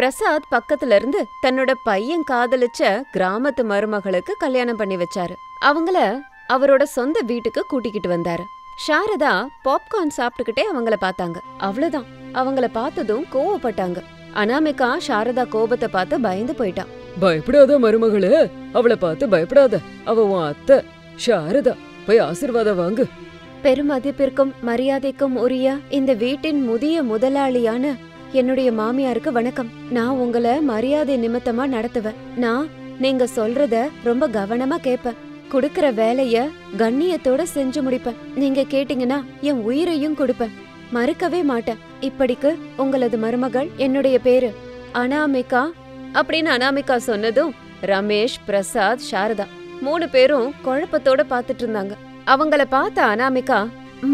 பிரசாத் பக்கத்துல இருந்து தன்னோட பையன் காதலிச்ச கிராமத்து மருமகளுக்கு கல்யாணம் பண்ணி வச்சாரு. அவங்கள அவரோட சொந்த வீட்டுக்கு கூட்டிக்கிட்டு வந்தாரு. சாரதா பாப்கார்ன் சாப்பிட்டுக்கிட்டே அவங்கள பார்த்தாங்க. அவ்வளவுதான், அவங்கள பார்த்ததும் கோவப்பட்டாங்க. அனாமிகா சாரதா கோபத்தை பார்த்து பயந்து போயிட்டான். பயப்படாத மருமகளே, அவளை பார்த்து பயப்படாத. அவ உன் அத்தை சாரதா, போய் ஆசீர்வாதம் வாங்கு. பெருமதிப்பிற்கும் மரியாதைக்கும் உரிய இந்த வீட்டின் முதிய முதலாளியான என்னுடைய மாமியாருக்கு வணக்கம். நான் உங்களை மரியாதை நிமித்தமா நடத்துவேன். நீங்க சொல்றத ரொம்ப கவனமா கேப்பேன். குடுக்கற வேலைய கண்ணியத்தோட செஞ்சு முடிப்பேன். நீங்க கேட்டீங்கன்னா என் உயிரையும் கொடுப்பேன். மறுக்கவே மாட்டேன். இப்படிக்கு உங்களது மருமகள், என்னுடைய பேரு அனாமிகா அப்படின்னு அனாமிகா சொன்னதும் ரமேஷ், பிரசாத், சாரதா 3 பேரும் குழப்பத்தோட பாத்துட்டு இருந்தாங்க. அவங்கள பார்த்த அனாமிகா,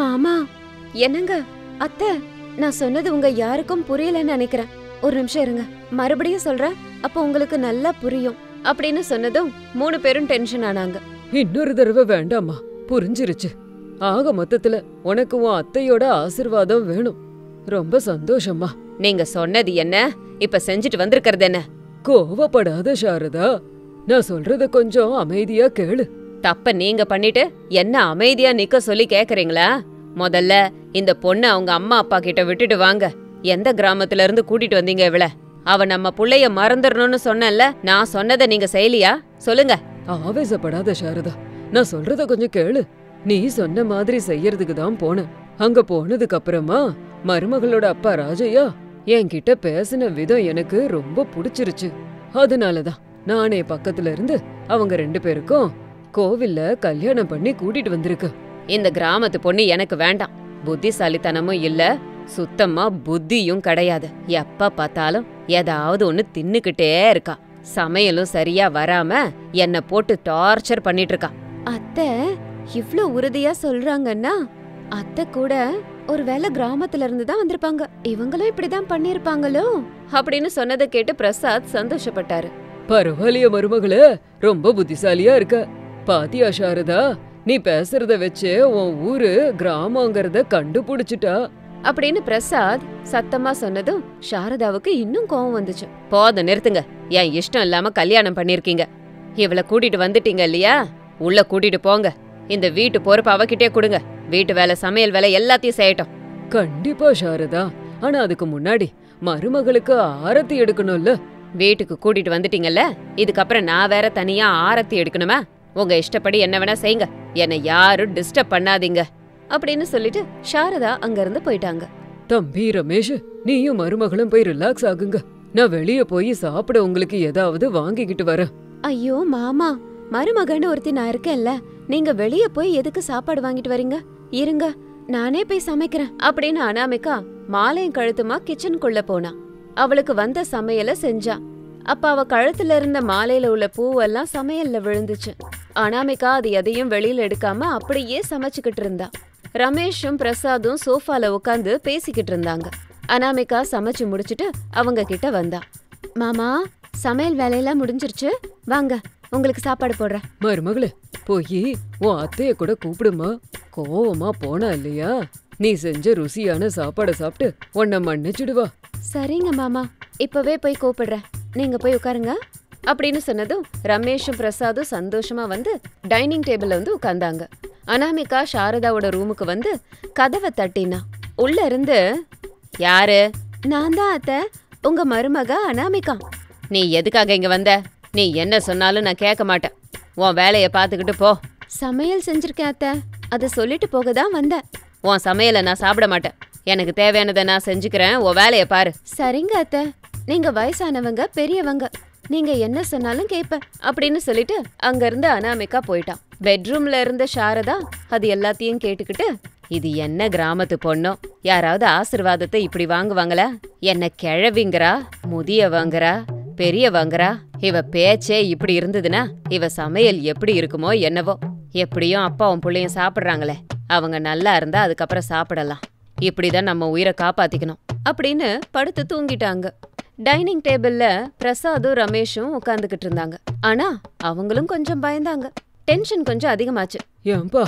மாமா, என்னங்க அத்தை, நான் சொன்னது உங்க யாருக்கும் புரியலன்னு நினைக்கிறேன். ஒரு நிமிஷம் இருங்க, மறுபடியும் சொல்றேன், அப்ப உங்களுக்கு நல்லா புரியும் அப்படின்னு சொன்னதும் 3 பேரும் டென்ஷன் ஆனாங்க. இன்னொரு தடவை வேண்டாமா, புரிஞ்சிருச்சு. ஆக மொத்தத்துல உனக்கு உன் அத்தையோட ஆசீர்வாதம் வேணும். ரொம்ப சந்தோஷமா. நீங்க சொன்னது என்ன, இப்ப செஞ்சுட்டு வந்திருக்கிறது என்ன? கோவப்படாத சாரதா, நான் சொல்றத கொஞ்சம் அமைதியா கேளு. தப்ப நீங்க பண்ணிட்டு என்ன அமைதியா நிக்க சொல்லி கேக்குறீங்களா? முதல்ல இந்த பொண்ணு அவங்க அம்மா அப்பா கிட்ட விட்டுட்டு வாங்க. எந்த கிராமத்துல இருந்து கூட்டிட்டு வந்தீங்க இவள? அவ நம்ம புள்ளைய மறந்துடணும்னு சொன்னல, நான் சொன்னதை நீங்க செய்யலையா? சொல்லுங்க. ஆவேசப்படாத சாரதா, நான் சொல்றத கொஞ்சம் கேளு. நீ சொன்ன மாதிரி செய்யறதுக்கு தான் போனேன். அங்க போனதுக்கு அப்புறமா மருமகளோட அப்பா ராஜையா என்கிட்ட பேசின விதம் எனக்கு ரொம்ப பிடிச்சிருச்சு. அதனாலதான் நானே பக்கத்துல இருந்து அவங்க 2 பேருக்கும் கோவில்ல கல்யாணம் பண்ணி கூட்டிட்டு வந்திருக்க. இந்த கிராமத்து பொண்ணு எனக்கு வேண்டாம். புத்திசாலித்தனமும் இல்ல, சுத்தமா புத்தியும் கிடையாது. எப்ப பார்த்தாலும் ஏதாவது ஒண்ணு தின்னுக்கிட்டே இருக்கா. சமையலும் சரியா வராம என்ன போட்டு டார்ச்சர் பண்ணிட்டு இருக்கா. அத்தை இவ்ளோ உறுதியா சொல்றாங்கன்னா, அத்தை கூட ஒருவேளை கிராமத்துல இருந்து தான் வந்திருப்பாங்க. இவங்களும் இப்படிதான் பண்ணிருப்பாங்களோ அப்படின்னு சொன்னதை கேட்டு பிரசாத் சந்தோஷப்பட்டாரு. பரவாயில்லைய மருமகளே, ரொம்ப புத்திசாலியா இருக்க. பாத்தியா சாரதா, நீ பேசுறத வச்சு உன் ஊரு கிராமங்கிறத கண்டுபிடிச்சிட்டா அப்படின்னு பிரசாத் சத்தமா சொன்னதும் சாரதாவுக்கு இன்னும் கோவம் வந்துச்சு. போதும், நிறுத்துங்க. என் இஷ்டம் இல்லாம கல்யாணம் பண்ணிருக்கீங்க. இவளை கூட்டிட்டு வந்துட்டீங்க இல்லையா, உள்ள கூட்டிட்டு போங்க. இந்த வீட்டு பொறுப்பு அவகிட்டே கொடுங்க. வீட்டு வேலை, சமையல் வேலை எல்லாத்தையும் செய்யட்டும். கண்டிப்பா சாரதா, ஆனா அதுக்கு முன்னாடி மருமகளுக்கு ஆரத்தி எடுக்கணும்ல. வீட்டுக்கு கூட்டிட்டு வந்துட்டீங்கல்ல, இதுக்கப்புறம் நான் வேற தனியா ஆரத்தி எடுக்கணுமா? உங்க இஷ்டப்படி என்ன வேணா செய்யுங்க, என்னை யாரும் டிஸ்டர்ப் பண்ணாதீங்க அப்படின்னு சொல்லிட்டு சாரதா அங்க இருந்து போயிட்டாங்க. தம்பி ரமேஷ், நீயும் மருமகளும் போய் ரிலாக்ஸ் ஆகுங்க. நான் வெளிய போய் சாப்பிட உங்களுக்கு ஏதாவது வாங்கிக்கிட்டு வரேன். ஐயோ மாமா, மருமகன்னு ஒருத்தி நான் இருக்கேன்ல, நீங்க வெளிய போய் எதுக்கு சாப்பாடு வாங்கிட்டு வரீங்க? இருங்க, நானே போய் சமைக்கிறேன் அப்படின்னு அனாமிகா மாலையும் கழுத்துமா கிச்சனுக்குள்ள போனா. அவளுக்கு வந்த சமையல செஞ்சா. அப்ப அவ கழுத்துல இருந்த மாலையில உள்ள பூவெல்லாம் சமையல்ல விழுந்துச்சு. அனாமிகா அது எதையும் வெளியில எடுக்காம அப்படியே சமைச்சுக்கிட்டு இருந்தா. ரமேஷும் பிரசாதும் சோஃபால உட்காந்து பேசிக்கிட்டு இருந்தாங்க. அனாமிகா சமைச்சு முடிச்சிட்டு அவங்க கிட்ட வந்தா. மாமா, சமையல் வேலையெல்லாம் முடிஞ்சிருச்சு, வாங்க உங்களுக்கு சாப்பாடு போடுறேன். மருமகளே, போய் உன் அத்தைய கூட கூப்பிடுமா. கோவமா போனா இல்லையா, நீ செஞ்ச ருசியான சாப்பாட சாப்பிட்டு உன்னை மன்னிச்சுடுவா. சரிங்க மாமா, இப்பவே போய் கூப்பிடுறேன், நீங்க போய் உட்காருங்க அப்படின்னு சொன்னதும் ரமேஷும் பிரசாதும் சந்தோஷமா வந்து டைனிங் டேபிள்ல வந்து உட்கார்ந்தாங்க. அனாமிகா சாரதாவோட ரூமுக்கு வந்து கதவை தட்டினா. உள்ள இருந்து, யாரு? நான் தான் அத்தை, உங்க மருமக அனாமிகா. நீ எதுக்காக இங்க வந்த? நீ என்ன சொன்னாலும் நான் கேட்க மாட்டேன். உன் வேலைய பாத்துக்கிட்டு போ. சமையல் செஞ்சிருக்கேன் அத்தை, அதை சொல்லிட்டு போக தான் வந்தேன். உன் சமையலை நான் சாப்பிட மாட்டேன். எனக்கு தேவையானதை நான் செஞ்சுக்கிறேன், உன் வேலைய பாரு. சரிங்க அத்தை, நீங்க வயசானவங்க, பெரியவங்க, நீங்க என்ன சொன்னாலும் கேப்ப அப்படின்னு சொல்லிட்டு அங்க இருந்து அனாமிகா போயிட்டான். பெட்ரூம்ல இருந்த சாரதா அது எல்லாத்தையும் கேட்டுக்கிட்டு, இது என்ன கிராமத்து பொண்ணோ, யாராவது ஆசிர்வாதத்தை இப்படி வாங்குவாங்களா? என்ன கிழவிங்கிறா, முதியவங்கிறா, பெரியவங்கிறா. இவ பேச்சே இப்படி இருந்ததுன்னா இவ சமையல் எப்படி இருக்குமோ என்னவோ. எப்படியும் அப்பாவும் புள்ளையும் சாப்பிடுறாங்களே, அவங்க நல்லா இருந்தா அதுக்கப்புறம் சாப்பிடலாம். இப்படிதான் நம்ம உயிரை காப்பாத்திக்கணும் அப்படின்னு படுத்து தூங்கிட்டாங்க. டைனிங் டேபிள்ல பிரசாதும் ரமேஷும் உட்காந்துக்கிட்டு இருந்தாங்க. ஆனா அவங்களும் கொஞ்சம் பயந்தாங்க. டென்ஷன் கொஞ்சம் அதிகமாச்சு. ஏன்பா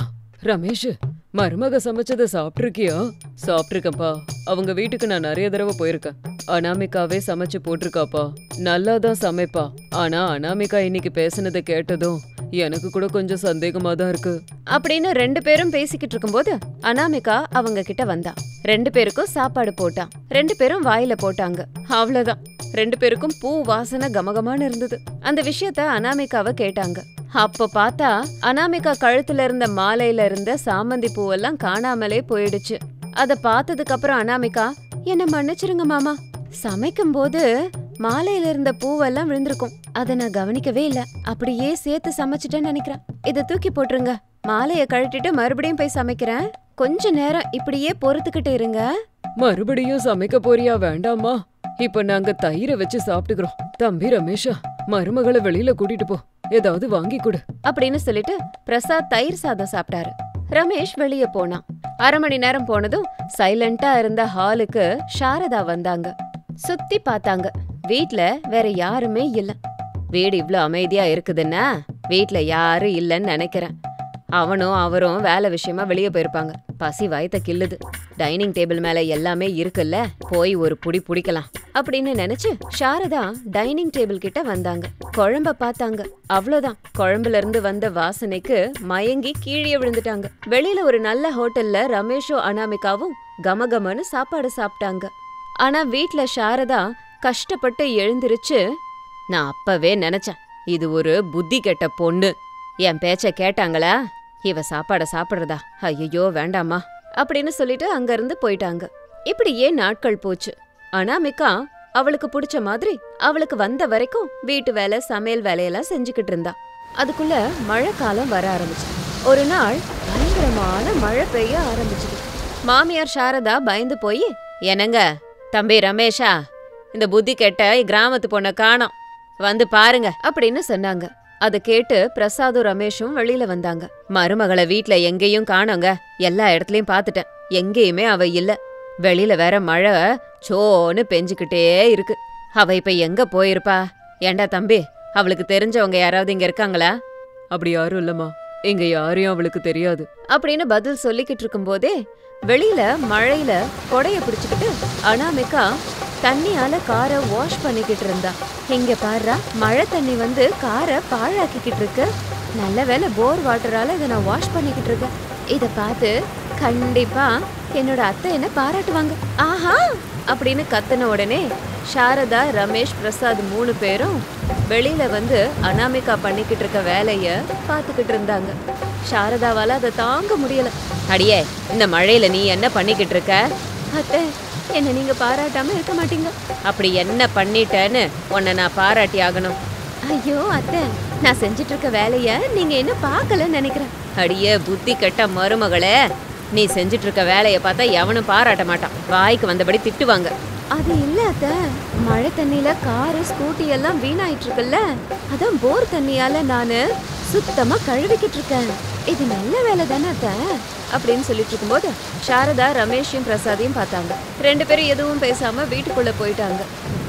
ரமேஷ், மருமக சமைச்சத சாப்பிட்டிருக்கியா? சாப்பிட்டிருக்கேன்ப்பா. அவங்க வீட்டுக்கு நான் நிறைய தடவை போயிருக்கேன். அனாமிகாவே சமைச்சு போட்டிருக்காப்பா. நல்லாதான் சமைப்பா. ஆனா அனாமிகா இன்னைக்கு பேசுனதை கேட்டதும் எனக்கு கூட கொஞ்சம் சந்தேகமா தான் இருக்கு அப்படின்னு 2 பேரும் பேசிக்கிட்டு இருக்கும்போது அனாமிகா அவங்க கிட்ட வந்தா. 2 பேருக்கும் சாப்பாடு போட்டான். 2 பேரும் வாயில போட்டாங்க. அவ்வளவுதான். 2 பேருக்கும் பூ வாசனை கமகமான்னு இருந்தது. அந்த விஷயத்த அனாமிகாவை கேட்டாங்க. அப்ப பார்த்தா அனாமிகா கழுத்துல இருந்த மாலையில இருந்த சாமந்தி பூவெல்லாம் காணாமலே போயிடுச்சு. அத பார்த்ததுக்கு அப்புறம் அனாமிகா, என்ன மன்னிச்சிருங்க மாமா, சமைக்கும் போது மாலையில இருந்த பூவெல்லாம் விழுந்திருக்கும். அத நான் கவனிக்கவே இல்ல. அப்படியே சேர்த்து சமைச்சிட்டேன்னு நினைக்கிறேன். இத தூக்கி போட்டுருங்க. மாலைய கழட்டிட்டு மறுபடியும் போய் சமைக்கிறேன். கொஞ்ச நேரம் இப்படியே பொறுத்துக்கிட்டு இருங்க. மறுபடியும் சமைக்க போறியா? வேண்டாமா, இப்ப நாங்க தயிரை வச்சு சாப்பிட்டுக்கிறோம். தம்பி ரமேஷா, மருமகளை வெளியில கூட்டிட்டு போ, ஏதாவது வாங்கி கொடு அப்படின்னு சொல்லிட்டு பிரசாத் தயிர் சாதம் சாப்பிட்டாரு. ரமேஷ் வெளிய போனான். 1/2 மணி நேரம் போனதும் சைலண்டா இருந்த ஹாலுக்கு சாரதா வந்தாங்க. சுத்தி பார்த்தாங்க. வீட்ல வேற யாருமே இல்ல. வீடு இவ்ளோ அமைதியா இருக்குதுன்னா வீட்ல யாரும் இல்லன்னு நினைக்கிறேன். அவனும் அவரும் வேலை விஷயமா வெளியே போயிருப்பாங்க. பசி வயத்த கிள்ளுது. டைனிங் டேபிள் மேல எல்லாமே இருக்குல்ல, போய் ஒரு புடி புடிக்கலாம் அப்படின்னு நினைச்சு சாரதா டைனிங் டேபிள் கிட்ட வந்தாங்க. குழம்ப பார்த்தாங்க. அவ்வளவுதான். குழம்புல இருந்து வந்த வாசனைக்கு மயங்கி கீழே விழுந்துட்டாங்க. வெளியில ஒரு நல்ல ஹோட்டல்ல ரமேஷும் அனாமிகாவும் கமகமன்னு சாப்பாடு சாப்பிட்டாங்க. ஆனா வீட்ல சாரதா கஷ்டப்பட்டு எழுந்திருச்சு, நான் அப்பவே நினைச்சேன், இது ஒரு புத்தி கெட்ட பொண்ணு. என் பேச்ச கேட்டாங்களா? இவ சாப்பாட சாப்பிடுறதா? ஐயோ வேண்டாமா அப்படின்னு சொல்லிட்டு அங்க இருந்து போயிட்டாங்க. இப்படியே நாட்கள் போச்சு. அனாமிகா அவளுக்கு பிடிச்ச மாதிரி அவளுக்கு வந்த வரைக்கும் வீட்டு வேலை சமையல் வேலையெல்லாம் செஞ்சுக்கிட்டு இருந்தா. அதுக்குள்ள மழை காலம் வர ஆரம்பிச்சு. ஒரு நாள் பயங்கரமான மழை பெய்ய ஆரம்பிச்சுது. மாமியார் சாரதா பயந்து போய், என்னங்க தம்பி ரமேஷா, இந்த புத்தி கெட்ட கிராமத்து பொண்ணை காணோம், வந்து பாருங்க அப்படின்னு சொன்னாங்க. அத கேட்டு பிரசாதும் ரமேஷும் வெளியில வந்தாங்க. மருமகளை வீட்ல எங்கேயும் காணோங்க, எல்லா இடத்துலயும் பாத்துட்டேன், எங்கேயுமே அவ இல்ல. வெளியில வேற மழை சோன்னு பெஞ்சுக்கிட்டே இருக்கு. அவ இப்ப எங்க போயிருப்பா? ஏண்டா தம்பி, அவளுக்கு தெரிஞ்சவங்க யாராவது இங்க இருக்காங்களா? அப்படி யாரும் இல்லம்மா, இங்க யாரையும் அவளுக்கு தெரியாது அப்படின்னு பதில் சொல்லிக்கிட்டு இருக்கும் போதே வெளியில மழையில கொடைய பிடிச்சுக்கிட்டு அனாமிகா தண்ணியால காரை வாஷ் பண்ணிக்கிட்டு இருந்தா. இங்க பாரு, மழை தண்ணி வந்து காரை பாழாக்கிக்கிட்டு இருக்கு. நல்ல வேளை போர் வாட்டரால இதை நான் வாஷ் பண்ணிக்கிட்டு இருக்கேன். இத பார்த்து கண்டிப்பா என்னோட அத்தை என்ன பாராட்டுவாங்க. ஆஹா அப்படின்னு கத்துன உடனே சாரதா, ரமேஷ், பிரசாத் 3 பேரும் வெளியில வந்து அனாமிகா பண்ணிக்கிட்டு இருக்க வேலைய பாத்துக்கிட்டு இருந்தாங்க. சாரதாவால அதை தாங்க முடியல. அடியே, இந்த மழையில நீ என்ன பண்ணிக்கிட்டு இருக்க? அத்தை, என்ன நீங்க பாராட்டாம இருக்க மாட்டீங்க. அப்படி என்ன பண்ணிட்டேன்னு உன்னை நான் பாராட்டி ஆகணும்? ஐயோ அத்தை, நான் செஞ்சிட்டு இருக்க வேலைய நீங்க என்ன பார்க்கலன்னு நினைக்கிறேன். அடியே புத்தி கெட்ட மருமகளே, நீ செஞ்சிட்டு இருக்க வேலைய பார்த்தா எவனும் பாராட்ட மாட்டான், வாய்க்கு வந்தபடி திட்டுவாங்க. அது இல்ல அத்தை, மழை தண்ணியில காரு ஸ்கூட்டி எல்லாம் வீணாயிட்டு இருக்குல்ல, அதான் போர் தண்ணியால நானு சுத்தமா கழுவிக்கிட்டு இருக்கேன். இது நல்ல வேலை தானே அத்தை அப்படின்னு சொல்லிட்டு இருக்கும்போது சாரதா ரமேஷையும் பிரசாதையும் பார்த்தாங்க. 2 பேரும் எதுவும் பேசாம வீட்டுக்குள்ள போயிட்டாங்க.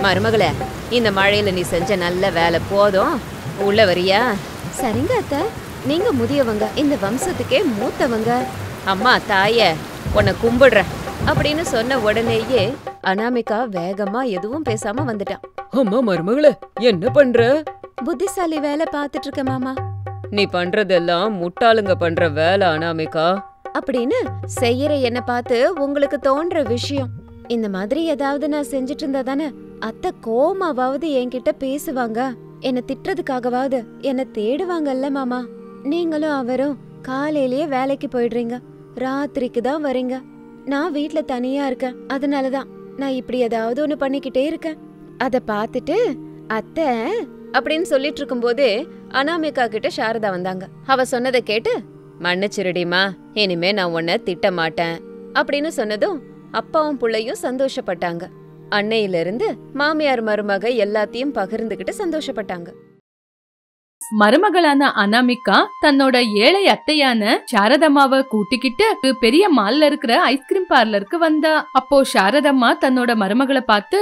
மருமகளே, இந்த மழையில நீ செஞ்ச நல்ல வேலை போதும், உள்ள வரியா? சரிங்க அத்தை, நீங்க முதியவங்க, இந்த வம்சத்துக்கே மூத்தவங்க. அம்மா தாயே, உன்னை கும்பிடுறேன் அப்படின்னு சொன்ன உடனேயே அனாமிகா வேகமா எதுவும் பேசாம வந்துட்டான். அம்மா மருமகளே, என்ன பண்ற? புத்திசாலி வேலை பார்த்துட்டு இருக்க மாமா. நீ பண்றதெல்லாம் முட்டாளுங்க பண்ற வேலை அனாமிகா அப்படின்னு செய்யற என்ன பார்த்து உங்களுக்கு தோன்ற விஷயம். இந்த மாதிரி ஏதாவது நான் செஞ்சுட்டு இருந்தா தானே அத்தை கோமாவது என்கிட்ட பேசுவாங்க, என்ன திட்டுறதுக்காகவாவது என்ன தேடுவாங்கல்ல மாமா. நீங்களும் அவரும் காலையிலேயே வேலைக்கு போயிடுறீங்க, ராத்திரிக்கு தான் வரீங்க. நான் வீட்ல தனியா இருக்கேன், அதனாலதான் நான் இப்படி ஏதாவது ஒண்ணு பண்ணிக்கிட்டே இருக்கேன். அத பார்த்துட்டு அத்தை அப்படின்னு சொல்லிட்டு இருக்கும் போதே அனாமிகா கிட்ட சாரதா வந்தாங்க. அவ சொன்னதை கேட்டு, மன்னிச்சிருடிமா, இனிமே நான் உன்னை திட்ட மாட்டேன் அப்படின்னு சொன்னதும் அப்பாவும் புள்ளையும் சந்தோஷப்பட்டாங்க. அன்னையில இருந்து மாமியார் மருமக எல்லாத்தையும் பகிர்ந்துகிட்டு சந்தோஷப்பட்டாங்க. மருமகளான அனாமிகா தன்னோட ஏழை அத்தையான சாரதம்மாவை கூட்டிக்கிட்டு பெரிய மால்ல இருக்கிற ஐஸ்கிரீம் பார்லருக்கு வந்தா. அப்போ சாரதம்மா தன்னோட மருமகளை பார்த்து,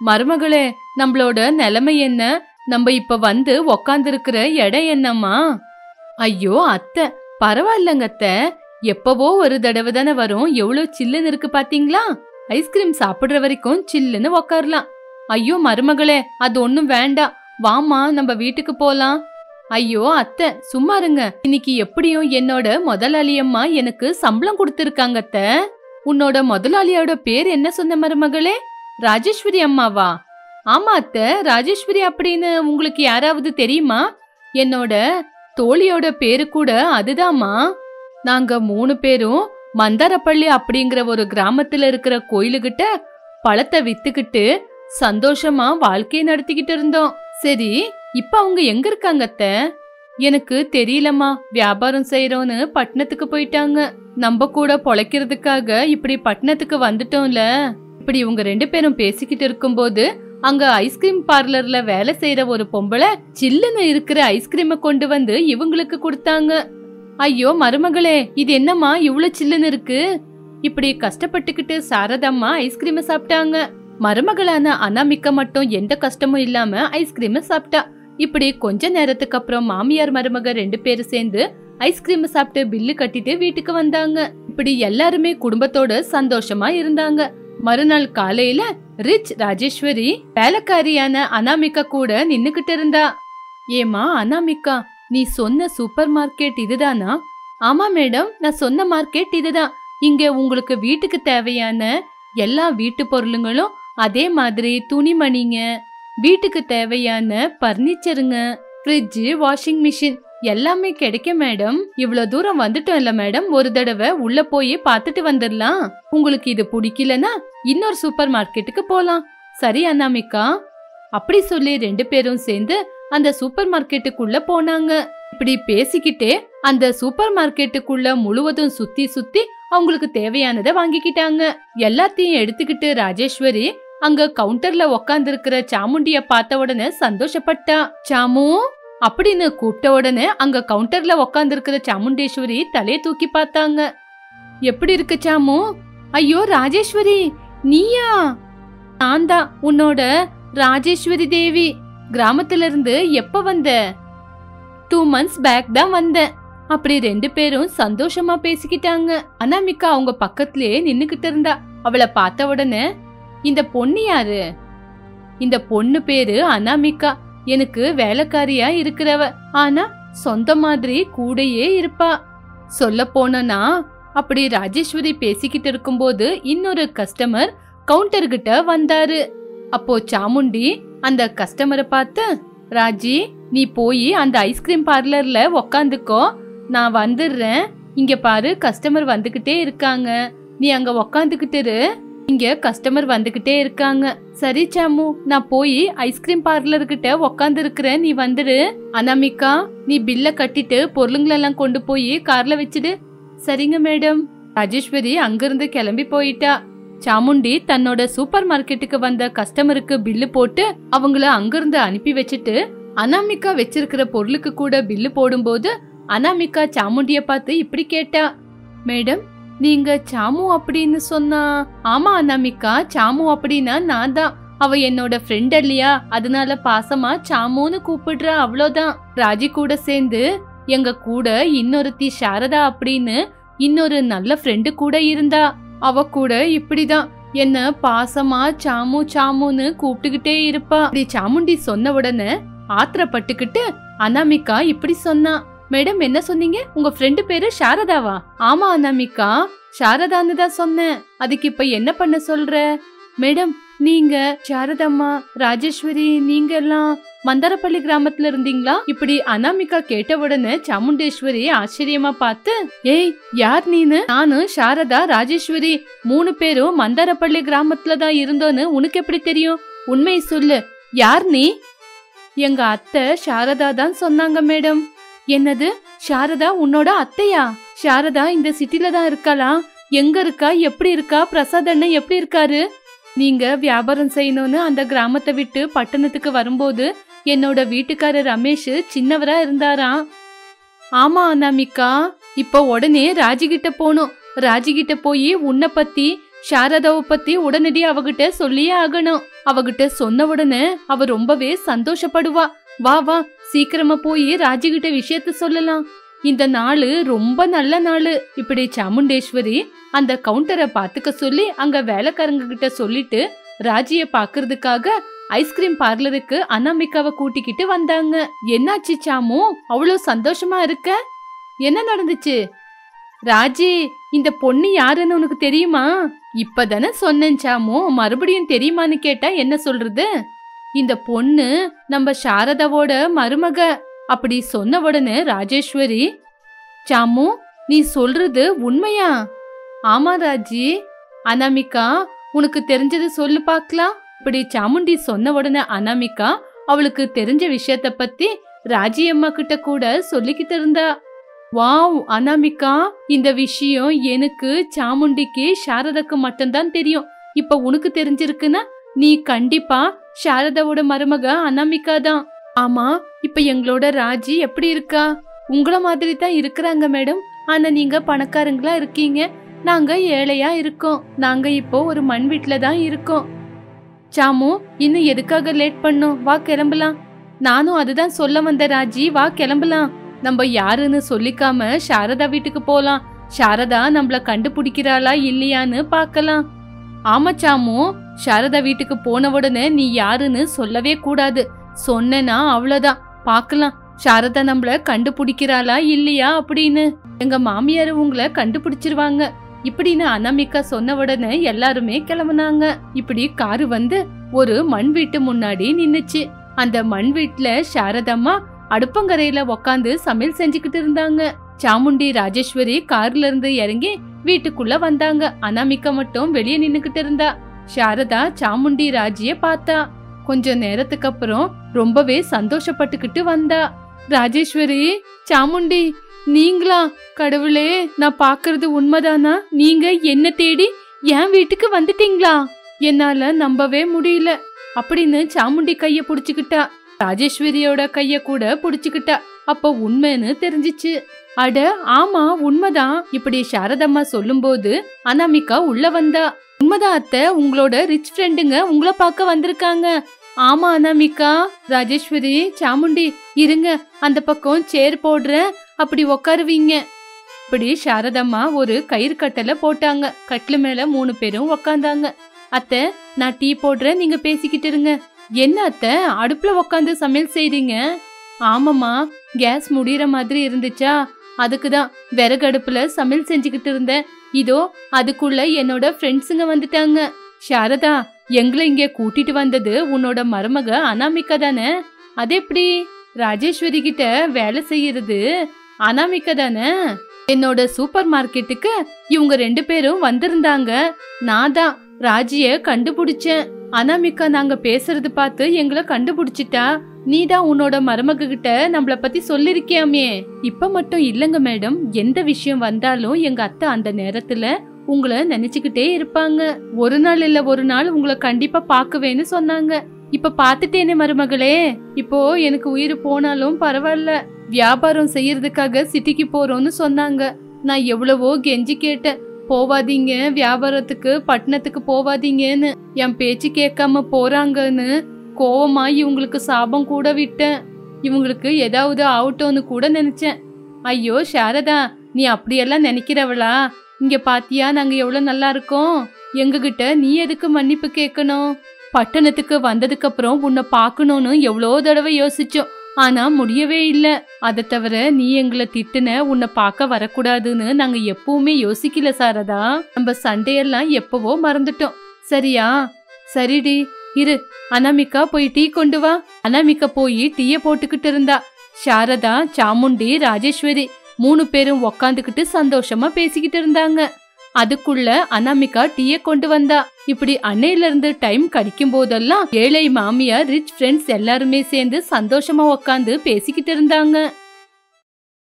மருமகளே, நம்மளோட நிலைமை என்ன? நம்ம இப்ப வந்து உக்காந்து இருக்கிற இடம் என்னம்மா? ஐயோ அத்தை, பரவாயில்லங்க அத்தை, எப்பவோ ஒரு தடவை தானே வரும், எவ்வளவு சில்லுன்னு இருக்கு பாத்தீங்களா? ஐஸ்கிரீம் சாப்பிடுற வரைக்கும் சில்லுன்னு உக்காரலாம். ஐயோ மருமகளே, அது ஒண்ணும் வேண்டாம், வாமா நம்ம வீட்டுக்கு போலாம். ஐயோ அத்தை சும்மா இருங்க, இன்னைக்கு எப்படியும் என்னோட முதலாளி அம்மா எனக்கு சம்பளம் கொடுத்திருக்காங்க அத்தை. உன்னோட முதலாளியோட பேர் என்ன சொன்ன மருமகளே? ராஜேஸ்வரி அம்மாவா? ஆமா அத்தை, ராஜேஸ்வரி அப்படின்னு உங்களுக்கு யாராவது தெரியுமா? என்னோட தோழியோட பேரு கூட அதுதாம்மா. நாங்க 3 பேரும் மந்தாரப்பள்ளி அப்படிங்கிற ஒரு கிராமத்துல இருக்கிற கோயிலுகிட்ட பழத்தை வித்துக்கிட்டு சந்தோஷமா வாழ்க்கையை நடத்திக்கிட்டு இருந்தோம். சரி, இப்ப அவங்க எங்க இருக்காங்க அத்தை? எனக்கு தெரியலம்மா, வியாபாரம் செய்யறோன்னு பட்டணத்துக்கு போயிட்டாங்க. நம்ம கூட பொழைக்கிறதுக்காக இப்படி பட்டணத்துக்கு வந்துட்டோம்ல. இப்படி இவங்க 2 பேரும் பேசிக்கிட்டு இருக்கும்போது அங்க ஐஸ்கிரீம் பார்லர்ல வேலை செய்யற ஒரு பொம்பளை சில்லுன்னு இருக்கிற ஐஸ்கிரீமை கொண்டு வந்து இவங்களுக்கு கொடுத்தாங்க. ஐயோ மருமகளே, இது என்னம்மா இவ்வளவு சில்லுன்னு இருக்கு? இப்படி கஷ்டப்பட்டுக்கிட்டு சாரதாம்மா ஐஸ்கிரீமை சாப்பிட்டாங்க. மருமகளான அனாமிகா மட்டும் எந்த கஷ்டமும் இல்லாம ஐஸ்கிரீமை சாப்பிட்டா. இப்படி கொஞ்ச நேரத்துக்கு அப்புறம் மாமியார் மருமக 2 பேரும் சேர்ந்து ஐஸ்கிரீமை சாப்பிட்டு பில்லு கட்டிட்டு வீட்டுக்கு வந்தாங்க. இப்படி எல்லாருமே குடும்பத்தோட சந்தோஷமா இருந்தாங்க. மறுநாள் காலையில ரிச் ராஜேஸ்வரி வேலைக்காரியான அனாமிகா கூட நின்னுகிட்டு இருந்தா. ஏமா அனாமிகா, நீ சொன்ன சூப்பர் மார்க்கெட் இதுதானா? ஆமா மேடம், நான் சொன்ன மார்க்கெட் இதுதான். இங்க உங்களுக்கு வீட்டுக்கு தேவையான எல்லா வீட்டு பொருளுங்களும், அதே மாதிரி துணிமணிங்க, வீட்டுக்கு தேவையான பர்னிச்சருங்க, ஃப்ரிட்ஜ், வாஷிங் மிஷின் எல்லாமே கிடைக்கும் மேடம். இவ்வளவு தூரம் வந்துட்டோம் இல்ல மேடம், ஒரு தடவை உள்ள போய் பார்த்துட்டு வந்துடலாம். உங்களுக்கு இது பிடிக்கலனா இன்னொரு சூப்பர் மார்க்கெட்டுக்கு போலாம். சரி அனாமிகா? அப்படி சொல்லி 2 பேரும் சேர்ந்து அந்த சூப்பர் மார்க்கெட்டுக்குள்ள போனாங்க. இப்படி பேசிக்கிட்டே அந்த சூப்பர் மார்க்கெட்டுக்குள்ள முழுவதும் சுத்தி சுத்தி அவங்களுக்கு தேவையானதை வாங்கிக்கிட்டாங்க. எல்லாத்தையும் எடுத்துக்கிட்டு ராஜேஸ்வரி அங்க கவுண்டர்ல உக்காந்து இருக்கிற சாமுண்டிய பார்த்த உடனே சந்தோஷப்பட்டா. சாமு அப்படின்னு கூப்பிட்ட உடனே அங்க கவுண்டர்ல உக்காந்து இருக்கிற சாமுண்டேஸ்வரி தலையை தூக்கி பார்த்தாங்க. எப்படி இருக்கு சாமு? ஐயோ ராஜேஸ்வரி, நீயா? நான் தான் உன்னோட ராஜேஸ்வரி தேவி. கிராமத்துல இருந்து எப்ப வந்த? 2 months பேக் தான் வந்தேன். அப்படி 2 பேரும் சந்தோஷமா பேசிக்கிட்டாங்க. அனாமிகா அவங்க பக்கத்திலேயே நின்னுகிட்டு இருந்தா. அவளை பார்த்த உடனே, இந்த பொண்ணு யாரு? இந்த பொண்ணு பேரு அனாமிகா, எனக்கு வேலைக்காரியா இருக்கிறவ. ஆனா சொந்த மாதிரி கூடயே இருப்பா. சொல்ல போனா அப்படி ராஜேஸ்வரி பேசிக்கிட்டு இருக்கும்போது இன்னொரு கஸ்டமர் கவுண்டர் கிட்ட வந்தாரு. அப்போ சாமுண்டி அந்த கஸ்டமரை பார்த்து, ராஜி நீ போய் அந்த ஐஸ்கிரீம் பார்லர்ல உக்காந்துக்கோ, நான் வந்துடுறேன். இங்க பாரு கஸ்டமர் வந்துகிட்டே இருக்காங்க, நீ அங்க உக்காந்துக்கிட்டு, இங்க கஸ்டமர் வந்துகிட்டே இருக்காங்க. சரி சாமு, நான் போய் ஐஸ்கிரீம் பார்லர் கிட்ட உக்காந்து இருக்கிறேன், நீ வந்துடு. அனாமிகா, நீ பில்ல கட்டிட்டு பொருளுங்களெல்லாம் கொண்டு போய் கார்ல வச்சுடு. சரிங்க மேடம். ராஜேஸ்வரி அங்கிருந்து கிளம்பி போயிட்டா. சாமுண்டி தன்னோட சூப்பர் மார்க்கெட்டுக்கு வந்த கஸ்டமருக்கு பில்லு போட்டு அவங்கள அங்கிருந்து அனுப்பி வச்சுட்டு அனாமிகா வச்சிருக்கிற பொருளுக்கு கூட பில்லு போடும்போது அனாமிகா சாமுண்டிய பார்த்து இப்படி கேட்டா, மேடம் நீங்க சாமு அப்படின்னு சொன்னா? ஆமா அனாமிகா, சாமு அப்படின்னா நான் தான். அவ என்னோட ஃப்ரெண்ட் இல்லையா, அதனால பாசமா சாமுன்னு கூப்பிடுறா, அவ்வளோதான். ராஜி கூட சேர்ந்து எங்க கூட இன்னொருத்தி சாரதா அப்படின்னு இன்னொரு நல்ல ஃப்ரெண்டு கூட இருந்தா. அவ கூட இப்படிதான் என்ன பாசமா சாமு சாமுன்னு கூப்பிட்டுக்கிட்டே இருப்பா. இப்படி சாமுண்டி சொன்ன உடனே ஆத்திரப்பட்டுக்கிட்டு அனாமிகா இப்படி சொன்னா, மேடம் என்ன சொன்னீங்க? உங்க ஃப்ரெண்டு பேரு சாரதாவா? ஆமா அனாமிகா, சாரதான்னு தான் சொன்னேன். அதுக்கு இப்ப என்ன பண்ண சொல்ற? மேடம் நீங்க சாரதம்மா, ராஜேஸ்வரி நீங்க எல்லாம் மந்தாரப்பள்ளி கிராமத்துல இருந்தீங்களா? இப்படி அனாமிகா கேட்ட உடனே சாமுண்டேஸ்வரி ஆச்சரியமா பார்த்து, ஏய் யார் நீனு? நானு சாரதா, ராஜேஸ்வரி 3 பேரும் மந்தாரப்பள்ளி கிராமத்துல தான் இருந்தோன்னு உனக்கு எப்படி தெரியும்? உண்மை சொல்லு, யார் நீ? எங்க அத்தை சாரதா தான் சொன்னாங்க மேடம். என்னது, சாரதா உன்னோட அத்தையா? சாரதா இந்த சிட்டில தான் இருக்காளா? எங்க இருக்கா, எப்படி இருக்கா? பிரசாத் அண்ணன் எப்படி இருக்காரு? நீங்க வியாபாரம் செய்யணும்னு அந்த கிராமத்தை விட்டு பட்டணத்துக்கு வரும்போது என்னோட வீட்டுக்காரர் ரமேஷ் சின்னவரா இருந்தாராம். ஆமா அனாமிகா, இப்ப உடனே ராஜிகிட்ட போகணும். ராஜிகிட்ட போய் உன்னை பத்தி சாரதாவை பத்தி உடனடியா அவகிட்ட சொல்லியே ஆகணும். அவகிட்ட சொன்ன உடனே அவ ரொம்பவே சந்தோஷப்படுவா. வா வா, சீக்கிரமா போய் ராஜிகிட்ட விஷயத்த சொல்லலாம். இந்த நாளு ரொம்ப நல்ல நாளு. இப்படி சாமுண்டேஸ்வரி அந்த கவுண்டரை பாத்துக்க சொல்லி அங்க வேலைக்காரங்க கிட்ட சொல்லிட்டு ராஜிய பாக்குறதுக்காக ஐஸ்கிரீம் பார்லருக்கு அனாமிகாவை கூட்டிக்கிட்டு வந்தாங்க. என்னாச்சு சாமு, அவ்வளோ சந்தோஷமா இருக்க? என்ன நடந்துச்சு? ராஜி, இந்த பொண்ணு யாருன்னு உனக்கு தெரியுமா? இப்பதானே சொன்னேன் சாமு, மறுபடியும் தெரியுமான்னு கேட்டா என்ன சொல்றது? இந்த பொண்ணு நம்ம சாரதாவோட மருமக. அப்படி சொன்ன உடனே ராஜேஸ்வரி, சாமு நீ சொல்றது உண்மையா? ஆமா ராஜி. அனாமிகா, உனக்கு தெரிஞ்சது சொல்லு பாக்கலாம். இப்படி சாமுண்டி சொன்ன உடனே அனாமிகா அவளுக்கு தெரிஞ்ச விஷயத்த பத்தி ராஜி அம்மா கிட்ட கூட சொல்லிக்கிட்டு இருந்தா. வாவ் அனாமிகா, இந்த விஷயம் எனக்கு, சாமுண்டிக்கு, சாரதாக்கு மட்டும்தான் தெரியும். இப்ப உனக்கு தெரிஞ்சிருக்குன்னா நீ கண்டிப்பா சாரதாவோட மருமக அனாமிகா தான். ஆமா, இப்ப எங்களோட ராஜி எப்படி இருக்கா? உங்கள மாதிரி தான் இருக்கிறாங்க மேடம். ஆனா நீங்க பணக்காரங்களா இருக்கீங்க, நாங்க ஏழையா இருக்கோம். நாங்க இப்போ ஒரு மண் வீட்டுல தான் இருக்கோம். சாமு, இன்னும் எதுக்காக லேட் பண்ணோம்? வா கிளம்பலாம். நானும் அதுதான் சொல்ல வந்த ராஜி, வா கிளம்பலாம். நம்ம யாருன்னு சொல்லிக்காம சாரதா வீட்டுக்கு போலாம். சாரதா நம்மள கண்டுபிடிக்கிறாளா இல்லையான்னு பாக்கலாம். ஆமா சாமு, சாரதா வீட்டுக்கு போன உடனே நீ யாருன்னு சொல்லவே கூடாது. சொன்னா அவ்வளவுதான். பாக்கலாம் சாரதா நம்மள கண்டுபிடிக்கிறாளா இல்லையா அப்படின்னு. எங்க மாமியார் உங்களை கண்டுபிடிச்சிருவாங்க இப்படின்னு அனாமிகா சொன்ன உடனே எல்லாருமே கிளம்புனாங்க. இப்படி காரு வந்து ஒரு மண் வீட்டு முன்னாடி நின்னுச்சு. அந்த மண் வீட்டுல சாரதம்மா அடுப்பங்கரையில உக்காந்து சமையல் செஞ்சுக்கிட்டு இருந்தாங்க. சாமுண்டி ராஜேஸ்வரி கார்ல இருந்து இறங்கி வீட்டுக்குள்ள வந்தாங்க. அனாமிகா மட்டும் வெளியே நின்னுகிட்டு இருந்தா. சாரதா சாமுண்டி ராஜிய பார்த்தா. கொஞ்ச நேரத்துக்கு அப்புறம் ரொம்பவே சந்தோஷப்பட்டுக்கிட்டு வந்தா. ராஜேஸ்வரி, சாமுண்டி, நீங்களா? கடவுளே, நான் பாக்குறது உண்மைதானா? நீங்க என்ன தேடி என் வீட்டுக்கு வந்துட்டீங்களா? என்னால நம்பவே முடியல அப்படின்னு சாமுண்டி கைய புடிச்சுக்கிட்டா. ராஜேஸ்வரியோட கைய கூட புடிச்சுக்கிட்டா. அப்ப உண்மைன்னு தெரிஞ்சிச்சு. அட ஆமா, உண்மைதான். இப்படி சாரதம்மா சொல்லும் போது அனாமிகா உள்ள வந்தா. உண்மைதான் அத்தை, உங்களோட ரிச் ஃப்ரெண்டுங்க உங்களை பார்க்க வந்திருக்காங்க. ஆமா அனாமிகா. ராஜேஸ்வரி, சாமுண்டி, இருங்க, அந்த பக்கம் சேர் போடுறேன், அப்படி உக்காருவீங்க. இப்படி சாரதம்மா ஒரு கயிறு கட்டல போட்டாங்க. கட்டில மேல 3 பேரும் உக்காந்தாங்க. அத்தை, நான் டீ போடுறேன், நீங்க பேசிக்கிட்டு இருங்க. என்ன அத்தை, அடுப்புல உக்காந்து சமையல் செய்றீங்க? ஆமாமா, கேஸ் முடியற மாதிரி இருந்துச்சா, அதுக்குதான் விறகு அடுப்புல சமையல் செஞ்சுக்கிட்டு இருந்தேன். இதோ அதுக்குள்ள என்னோட ஃப்ரெண்ட்ஸுங்க வந்துட்டாங்க. சாரதா, எங்களை இங்க கூட்டிட்டு வந்தது உன்னோட மருமக அனாமிகா தானே? அது எப்படி? ராஜேஸ்வரி கிட்ட வேலை செய்யறது அனாமிகா தானே? என்னோட சூப்பர் மார்க்கெட்டுக்கு இவங்க 2 பேரும் வந்திருந்தாங்க. நான் தான் ராஜிய கண்டுபிடிச்சேன். அனாமிகா நாங்க பேசுறது பார்த்து எங்களை கண்டுபிடிச்சிட்டா. நீதான் உன்னோட மருமக கிட்ட நம்மள பத்தி சொல்லிருக்கியாமே. இப்ப மட்டும் இல்லங்க மேடம், எந்த விஷயம் வந்தாலும் எங்க அத்தை அந்த நேரத்துல உங்களை நினைச்சுக்கிட்டே இருப்பாங்க. ஒரு நாள் இல்ல ஒரு நாள் உங்களை கண்டிப்பா பாக்குவேன்னு சொன்னாங்க. இப்ப பாத்துட்டேனே மருமகளே. இப்போ எனக்கு உயிர் போனாலும் பரவாயில்ல, வியாபாரம் செய்யறதுக்காக சிட்டிக்கு போறோம்னு சொன்னாங்க. நான் எவ்வளவோ கெஞ்சி கேட்டேன், போவாதீங்க, வியாபாரத்துக்கு பட்டணத்துக்கு போவாதீங்கன்னு. என் பேச்சு கேட்காம போறாங்கன்னு கோவமா இவங்களுக்கு சாபம் கூட விட்டேன். இவங்களுக்கு ஏதாவது ஆகட்டும்னு கூட நினைச்சேன். ஐயோ சாரதா, நீ அப்படியெல்லாம் நினைக்கிறவளா? இங்க பாத்தியா நாங்க எவ்வளவு நல்லா இருக்கோம். எங்ககிட்ட நீ எதுக்கு மன்னிப்பு கேட்கணும்? பட்டணத்துக்கு வந்ததுக்கு அப்புறம் உன்னை பாக்கணும்னு எவ்வளோ தடவை யோசிச்சோம், ஆனா முடியவே இல்ல. அதை தவிர நீ எங்களை திட்டுன, உன்னை பார்க்க வரக்கூடாதுன்னு நாங்க எப்பவுமே யோசிக்கல சாரதா. நம்ம சண்டையெல்லாம் எப்பவோ மறந்துட்டோம், சரியா? சரிடி, இரு, அனாமிகா போய் டீ கொண்டு வா. அனாமிகா போய் டீய போட்டுக்கிட்டு இருந்தா. சாரதா, சாமுண்டி, ராஜேஸ்வரி 3 பேரும் உக்காந்துக்கிட்டு சந்தோஷமா பேசிக்கிட்டு இருந்தாங்க. அதுக்குள்ள அனாமிகா டீய கொண்டு வந்தா. இப்படி அன்னையில இருந்து டைம் கிடைக்கும் போதெல்லாம் ஏழை மாமியார், ரிச் ஃப்ரெண்ட்ஸ் எல்லாருமே சேர்ந்து சந்தோஷமா உக்காந்து பேசிக்கிட்டு இருந்தாங்க.